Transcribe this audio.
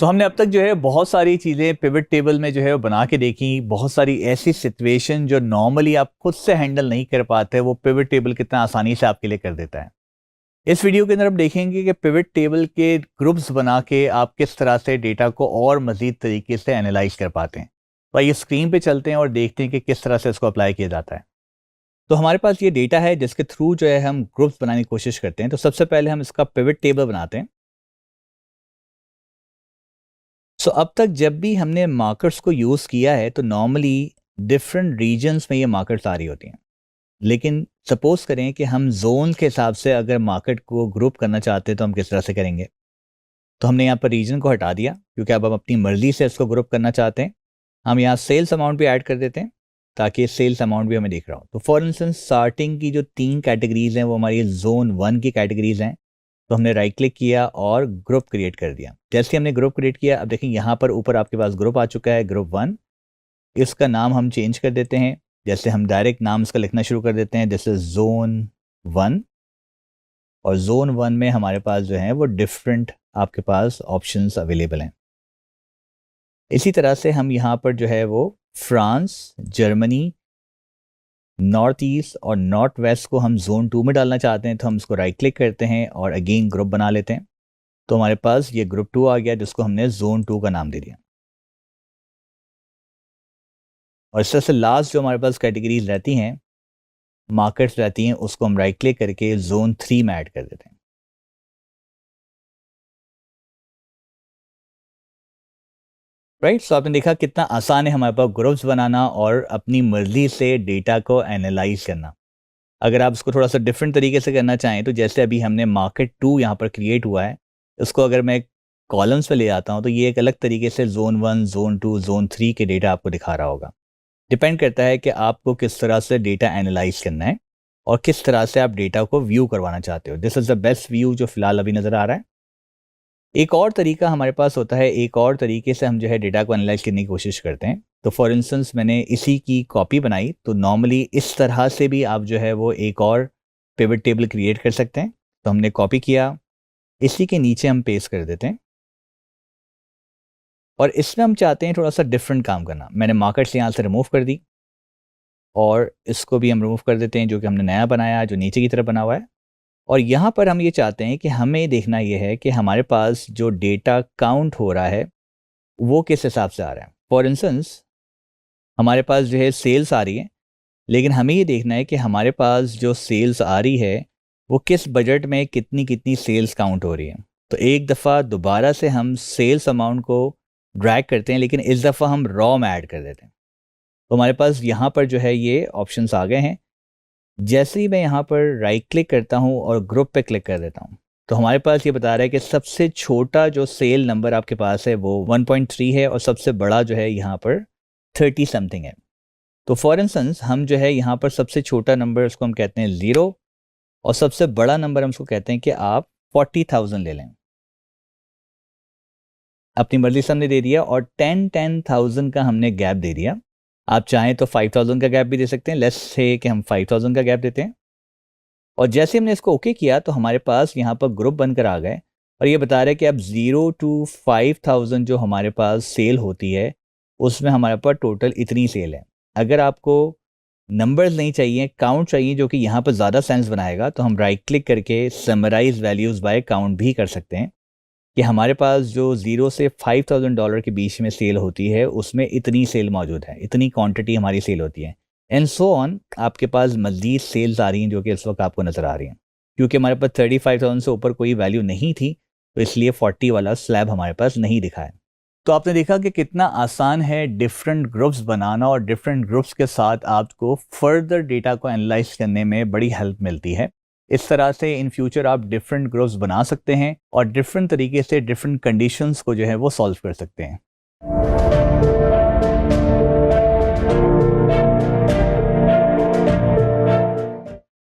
तो हमने अब तक जो है बहुत सारी चीज़ें पिवट टेबल में जो है वो बना के देखी। बहुत सारी ऐसी सिचुएशन जो नॉर्मली आप खुद से हैंडल नहीं कर पाते, वो पिवट टेबल कितना आसानी से आपके लिए कर देता है। इस वीडियो के अंदर हम देखेंगे कि पिवट टेबल के ग्रुप्स बना के आप किस तरह से डेटा को और मजीद तरीके से एनालाइज कर पाते हैं। तो आइए स्क्रीन पे चलते हैं और देखते हैं कि किस तरह से इसको अप्लाई किया जाता है। तो हमारे पास ये डेटा है जिसके थ्रू जो है हम ग्रुप्स बनाने की कोशिश करते हैं। तो सबसे पहले हम इसका पिवट टेबल बनाते हैं। सो अब तक जब भी हमने मार्कर्स को यूज़ किया है तो नॉर्मली डिफरेंट रीजन्स में ये मार्कर्स आ रही होती हैं। लेकिन सपोज करें कि हम जोन के हिसाब से अगर मार्केट को ग्रुप करना चाहते हैं तो हम किस तरह से करेंगे। तो हमने यहाँ पर रीजन को हटा दिया क्योंकि अब हम अपनी मर्जी से इसको ग्रुप करना चाहते हैं। हम यहाँ सेल्स अमाउंट भी ऐड कर देते हैं ताकि सेल्स अमाउंट भी हमें दिख रहा हो। तो फॉर इंस्टेंस स्टार्टिंग की जो 3 कैटेगरीज हैं वो हमारी जोन 1 की कैटेगरीज हैं। तो हमने राइट क्लिक किया और ग्रुप क्रिएट कर दिया। जैसे हमने ग्रुप क्रिएट किया, अब देखें यहाँ पर ऊपर आपके पास ग्रुप आ चुका है, ग्रुप 1। इसका नाम हम चेंज कर देते हैं। जैसे हम डायरेक्ट नाम इसका लिखना शुरू कर देते हैं, दिस इज जोन 1। और जोन 1 में हमारे पास जो है वो डिफरेंट आपके पास ऑप्शंस अवेलेबल हैं। इसी तरह से हम यहाँ पर जो है वो फ्रांस, जर्मनी, नॉर्थ ईस्ट और नॉर्थ वेस्ट को हम जोन 2 में डालना चाहते हैं। तो हम इसको राइट क्लिक करते हैं और अगेन ग्रुप बना लेते हैं। तो हमारे पास ये ग्रुप 2 आ गया जिसको हमने जोन 2 का नाम दे दिया। और इस तरह से लास्ट जो हमारे पास कैटेगरीज रहती हैं, मार्केट्स रहती हैं, उसको हम राइट क्लिक करके जोन 3 में ऐड कर देते हैं। राइट, सो आपने देखा कितना आसान है हमारे पास ग्रुप्स बनाना और अपनी मर्जी से डेटा को एनालाइज करना। अगर आप इसको थोड़ा सा डिफरेंट तरीके से करना चाहें तो जैसे अभी हमने मार्केट 2 यहाँ पर क्रिएट हुआ है, इसको अगर मैं कॉलम्स पे ले आता हूँ तो ये एक अलग तरीके से जोन 1, जोन 2, जोन 3 के डेटा आपको दिखा रहा होगा। डिपेंड करता है कि आपको किस तरह से डेटा एनालाइज करना है और किस तरह से आप डेटा को व्यू करवाना चाहते हो। This is the best view जो फिलहाल अभी नज़र आ रहा है। एक और तरीका हमारे पास होता है, एक और तरीके से हम जो है डेटा को एनालाइज करने की कोशिश करते हैं। तो फॉर इंस्टेंस मैंने इसी की कॉपी बनाई, तो नॉर्मली इस तरह से भी आप जो है वो एक और पिवट टेबल क्रिएट कर सकते हैं। तो हमने कॉपी किया, इसी के नीचे हम पेस्ट कर देते हैं और इसमें हम चाहते हैं थोड़ा सा डिफरेंट काम करना। मैंने मार्केट्स यहाँ से रिमूव कर दी और इसको भी हम रिमूव कर देते हैं जो कि हमने नया बनाया, जो नीचे की तरफ बना हुआ है। और यहाँ पर हम ये चाहते हैं कि हमें देखना ये है कि हमारे पास जो डेटा काउंट हो रहा है वो किस हिसाब से आ रहा है। फॉर इंस्टेंस हमारे पास जो है सेल्स आ रही है, लेकिन हमें ये देखना है कि हमारे पास जो सेल्स आ रही है वो किस बजट में कितनी कितनी सेल्स काउंट हो रही है। तो एक दफ़ा दोबारा से हम सेल्स अमाउंट को ड्रैग करते हैं, लेकिन इस दफ़ा हम रॉ में ऐड कर देते हैं। तो हमारे पास यहाँ पर जो है ये ऑप्शंस आ गए हैं। जैसे ही मैं यहाँ पर राइट क्लिक करता हूँ और ग्रुप पे क्लिक कर देता हूँ तो हमारे पास ये बता रहा है कि सबसे छोटा जो सेल नंबर आपके पास है वो 1.3 है और सबसे बड़ा जो है यहाँ पर 30 समथिंग है। तो फॉर इंस्टेंस हम जो है यहाँ पर सबसे छोटा नंबर उसको हम कहते हैं 0 और सबसे बड़ा नंबर हम उसको कहते हैं कि आप 40,000 ले लें। अपनी मर्जी से हमने दे दिया और 10,000 का हमने गैप दे दिया। आप चाहें तो 5,000 का गैप भी दे सकते हैं। लेट्स से कि हम 5,000 का गैप देते हैं और जैसे हमने इसको ओके किया तो हमारे पास यहाँ पर ग्रुप बनकर आ गए और ये बता रहा है कि अब 0 to 5,000 जो हमारे पास सेल होती है उसमें हमारे पास टोटल इतनी सेल है। अगर आपको नंबर्स नहीं चाहिए, काउंट चाहिए जो कि यहाँ पर ज़्यादा सेंस बनाएगा, तो हम राइट क्लिक करके समराइज वैल्यूज़ बाय काउंट भी कर सकते हैं कि हमारे पास जो 0 से $5,000 के बीच में सेल होती है उसमें इतनी सेल मौजूद है, इतनी क्वांटिटी हमारी सेल होती है एंड सो ऑन। आपके पास मज़ीद सेल्स आ रही हैं जो कि इस वक्त आपको नज़र आ रही हैं। क्योंकि हमारे पास 35,000 से ऊपर कोई वैल्यू नहीं थी तो इसलिए 40 वाला स्लैब हमारे पास नहीं दिखा है। तो आपने देखा कि कितना आसान है डिफरेंट ग्रुप्स बनाना और डिफरेंट ग्रुप्स के साथ आपको फर्दर डेटा को एनालाइज करने में बड़ी हेल्प मिलती है। इस तरह से इन फ्यूचर आप डिफरेंट ग्रुप्स बना सकते हैं और डिफरेंट तरीके से डिफरेंट कंडीशंस को जो है वो सॉल्व कर सकते हैं।